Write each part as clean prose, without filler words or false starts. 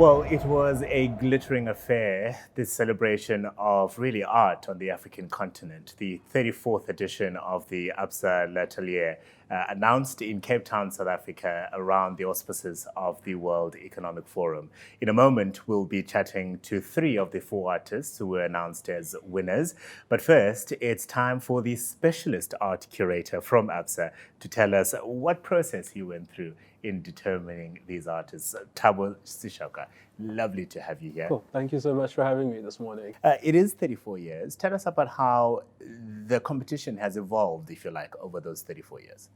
Well, it was a glittering affair, this celebration of really art on the African continent. The 34th edition of the Absa L'Atelier, announced in Cape Town, South Africa, around the auspices of the World Economic Forum. In a moment, we'll be chatting to three of the four artists who were announced as winners. But first, it's time for the specialist art curator from Absa to tell us what process he went through in determining these artists. Thabo Sishaka, lovely to have you here. Cool. Thank you so much for having me this morning. It is 34 years. Tell us about how the competition has evolved, if you like, over those 34 years.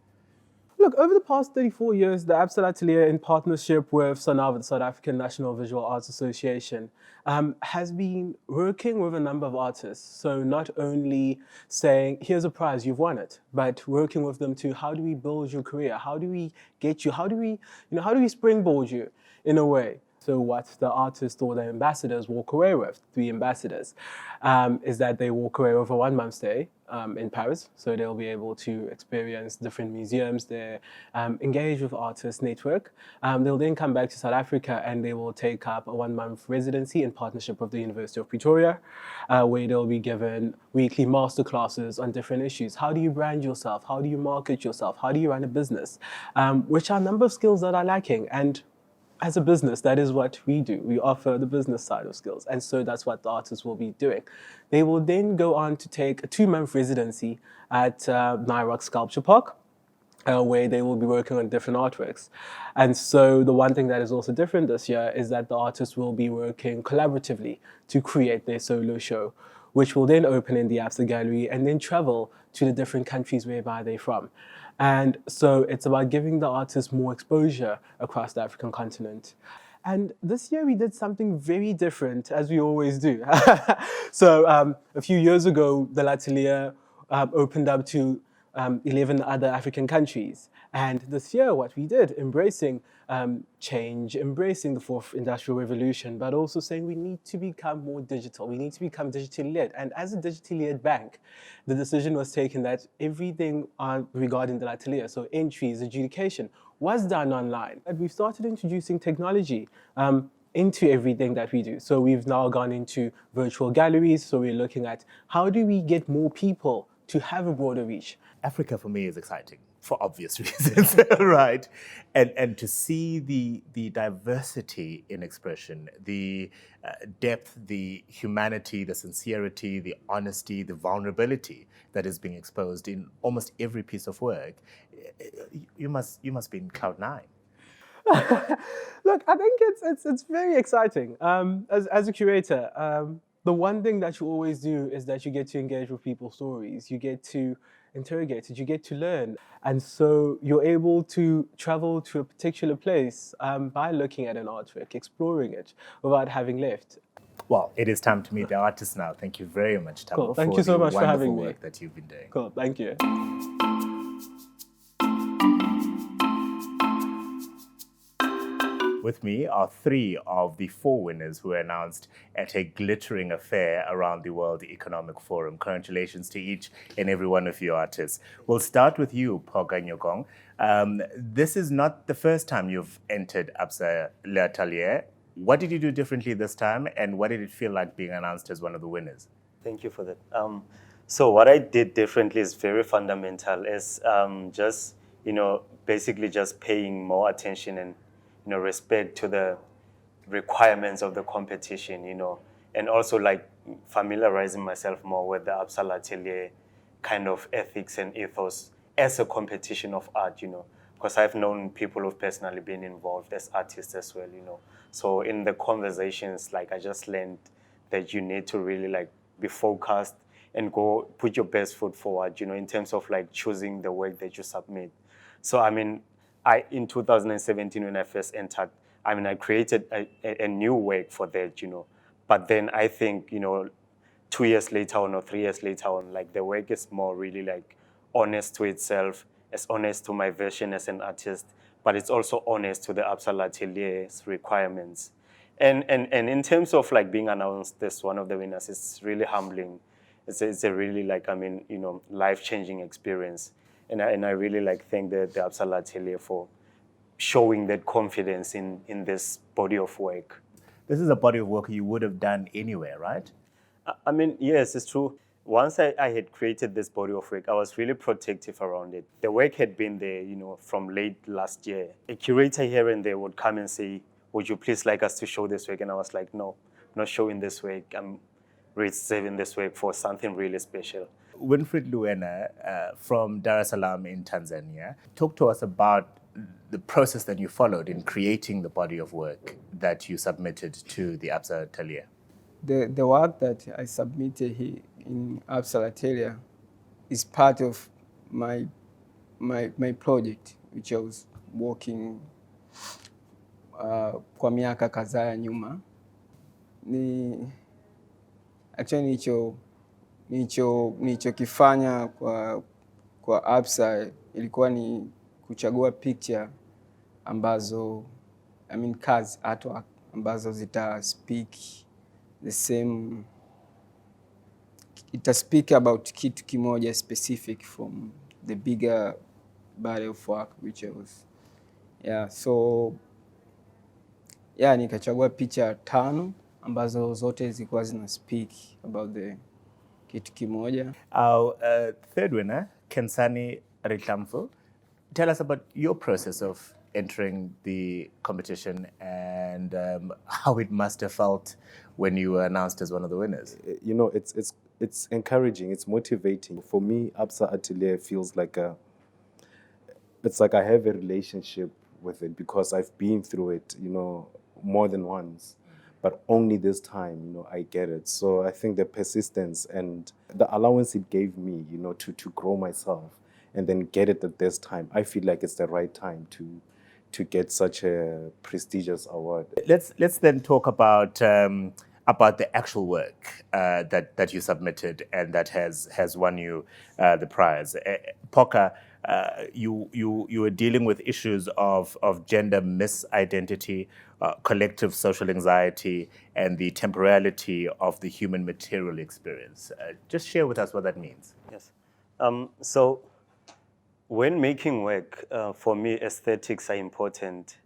Look, over the past 34 years, the Absa L'Atelier, in partnership with SANAV, the South African National Visual Arts Association, has been working with a number of artists. So not only saying, here's a prize, you've won it, but working with them to how do we build your career? How do we get you? How do we springboard you in a way? So what the artists or the ambassadors walk away with, three ambassadors, is that they walk away with a 1 month stay in Paris. So they'll be able to experience different museums, they engage with artists network. They'll then come back to South Africa and they will take up a 1 month residency in partnership with the University of Pretoria, where they'll be given weekly masterclasses on different issues. How do you brand yourself? How do you market yourself? How do you run a business? Which are a number of skills that are lacking. And as a business, that is what we do. We offer the business side of skills. And so that's what the artists will be doing. They will then go on to take a 2 month residency at Nairok Sculpture Park, where they will be working on different artworks. And so the one thing that is also different this year is that the artists will be working collaboratively to create their solo show, which will then open in the Absa Gallery and then travel to the different countries whereby they're from. And so it's about giving the artists more exposure across the African continent. And this year we did something very different, as we always do. So a few years ago, the L'Atelier opened up to 11 other African countries. And this year, what we did, embracing change, embracing the fourth industrial revolution, but also saying we need to become more digital. We need to become digitally led. And as a digitally led bank, the decision was taken that everything regarding the L'Atelier, so entries, adjudication, was done online. And we've started introducing technology into everything that we do. So we've now gone into virtual galleries. So we're looking at how do we get more people to have a broader reach. Africa for me is exciting for obvious reasons, right? And to see the diversity in expression, the depth, the humanity, the sincerity, the honesty, the vulnerability that is being exposed in almost every piece of work, you must be in cloud nine. Look, I think it's very exciting. As a curator, the one thing that you always do is that you get to engage with people's stories. You get to interrogate it, you get to learn. And so you're able to travel to a particular place by looking at an artwork, exploring it without having left. Well, it is time to meet the artists now. Thank you very much, Thabo, Cool. Thank you so much for having me. work that you've been doing. Cool, thank you. With me are three of the four winners who were announced at a glittering affair around the World Economic Forum. Congratulations to each and every one of you artists. We'll start with you, Phoka Nyokong. This is not the first time you've entered Absa L'Atelier. What did you do differently this time, and what did it feel like being announced as one of the winners? Thank you for that. So what I did differently is very fundamental. Is just basically just paying more attention and respect to the requirements of the competition, and also like familiarizing myself more with the Absa L'Atelier kind of ethics and ethos as a competition of art, because I've known people who've personally been involved as artists as well, So in the conversations, like I just learned that you need to really like be focused and go put your best foot forward, in terms of like choosing the work that you submit. So I mean, in 2017, when I first entered, I created a new work for that, But then I think, 2 years later on or 3 years later on, like the work is more really like honest to itself, as honest to my vision as an artist, but it's also honest to the Absa L'Atelier's requirements. And in terms of like being announced as one of the winners, it's really humbling. It's a really like, life-changing experience. And I really thank the Absa L'Atelier for showing that confidence in this body of work. This is a body of work you would have done anywhere, right? I mean, yes, it's true. Once I had created this body of work, I was really protective around it. The work had been there, from late last year. A curator here and there would come and say, would you please like us to show this work? And I was like, no, I'm not showing this work. I'm reserving this work for something really special. Winfred Luena from Dar es Salaam in Tanzania, talk to us about the process that you followed in creating the body of work that you submitted to the Absa L'Atelier. The work that I submitted here in Absa L'Atelier is part of my project, which I was working kwa miaka kadhaa ya nyuma. Actually nilichokifanya kwa Absa ilikuwa ni kuchagua picture ambazo, kazi, artwork ambazo zita speak the same, ita speak about kitu kimoja specific from the bigger body of work which was, nikachagua picha 5 ambazo zote zilikuwa zina speak about the kitu kimoja. Our third winner, Kensani Ritlamfu, tell us about your process of entering the competition and how it must have felt when you were announced as one of the winners. It's encouraging, it's motivating. For me, Absa Atelier feels like it's like I have a relationship with it because I've been through it, more than once. But only this time, I get it. So I think the persistence and the allowance it gave me, to grow myself and then get it at this time, I feel like it's the right time to get such a prestigious award. Let's then talk about the actual work that you submitted and that has won you the prize. Poka, you were dealing with issues of gender misidentity, collective social anxiety, and the temporality of the human material experience. Just share with us what that means. Yes. So when making work, for me, aesthetics are important.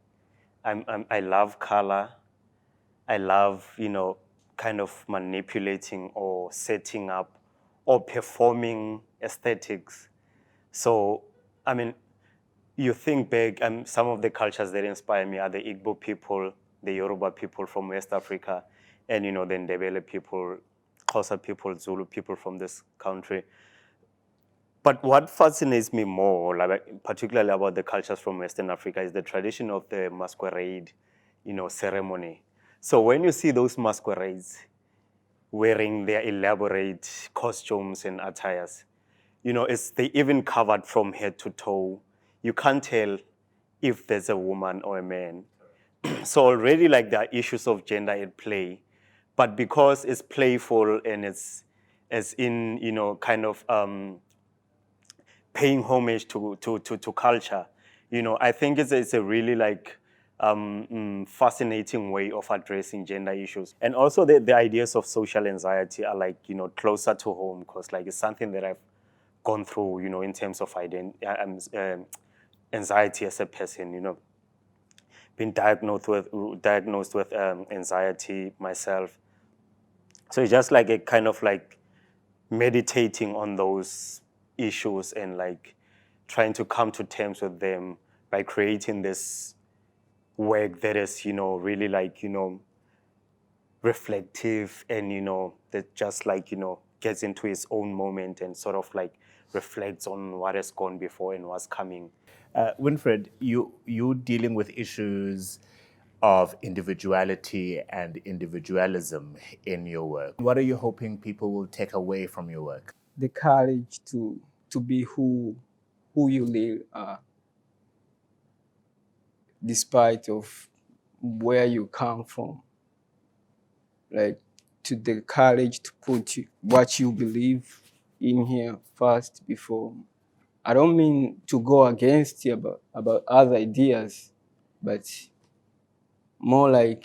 I love color. I love, kind of manipulating or setting up or performing aesthetics. So, you think back, some of the cultures that inspire me are the Igbo people, the Yoruba people from West Africa, and, the Ndebele people, Xhosa people, Zulu people from this country. But what fascinates me more, particularly about the cultures from Western Africa, is the tradition of the masquerade, ceremony. So when you see those masquerades wearing their elaborate costumes and attires, they even covered from head to toe. You can't tell if there's a woman or a man. So already there are issues of gender at play, but because it's playful and it's as in, kind of paying homage to culture, I think it's a really fascinating way of addressing gender issues. And also the ideas of social anxiety are closer to home because it's something that I've gone through, in terms of anxiety as a person, been diagnosed with anxiety myself. So it's just a kind of meditating on those issues and trying to come to terms with them by creating this work that is, really reflective and, that just gets into its own moment and sort of reflects on what has gone before and what's coming. Winfred, you dealing with issues of individuality and individualism in your work. What are you hoping people will take away from your work? The courage to be who you really are, despite of where you come from. To the courage to put what you believe in here first before. I don't mean to go against you about other ideas, but more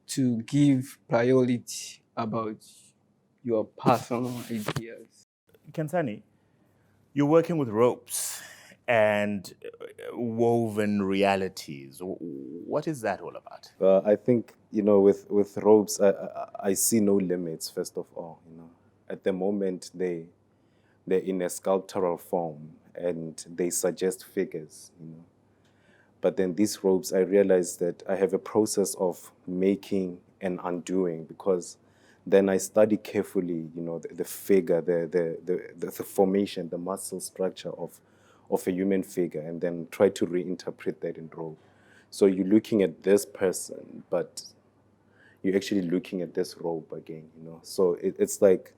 to give priority about your personal ideas. Kensani, you're working with ropes and woven realities. What is that all about? I think, with robes, I see no limits, first of all. At the moment, they're in a sculptural form and they suggest figures. But then these robes, I realized that I have a process of making and undoing, because then I study carefully, the figure, the formation, the muscle structure of a human figure, and then try to reinterpret that in robe. So you're looking at this person, but you're actually looking at this robe again, So it's like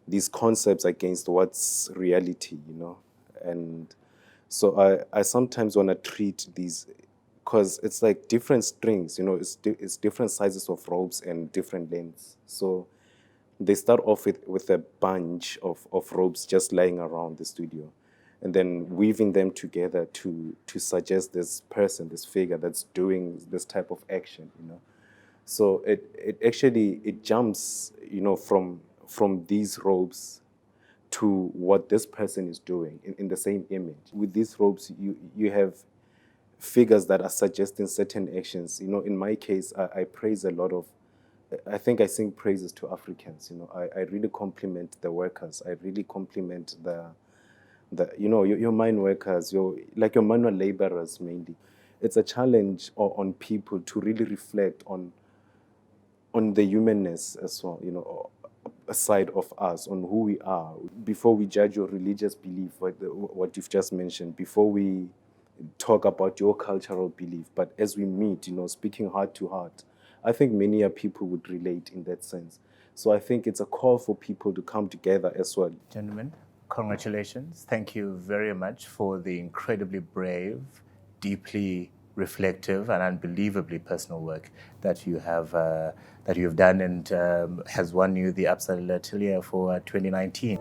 these concepts against what's reality, And so I sometimes want to treat these, because it's like different strings, it's different sizes of robes and different lengths. So they start off with a bunch of robes just lying around the studio, and then weaving them together to suggest this person, this figure that's doing this type of action, So it actually jumps, from these robes to what this person is doing in the same image. With these robes, you have figures that are suggesting certain actions. In my case, I praise a lot of, I think I sing praises to Africans. I really compliment the workers. I really compliment the your mine workers, your manual laborers mainly. It's a challenge on people to really reflect on the humanness as well, a side of us, on who we are, before we judge your religious belief, what you've just mentioned, before we talk about your cultural belief. But as we meet, speaking heart to heart, I think many people would relate in that sense. So I think it's a call for people to come together as well. Gentlemen, congratulations. Thank you very much for the incredibly brave, deeply reflective, and unbelievably personal work that you have done, and has won you the Absa L'Atelier for 2019.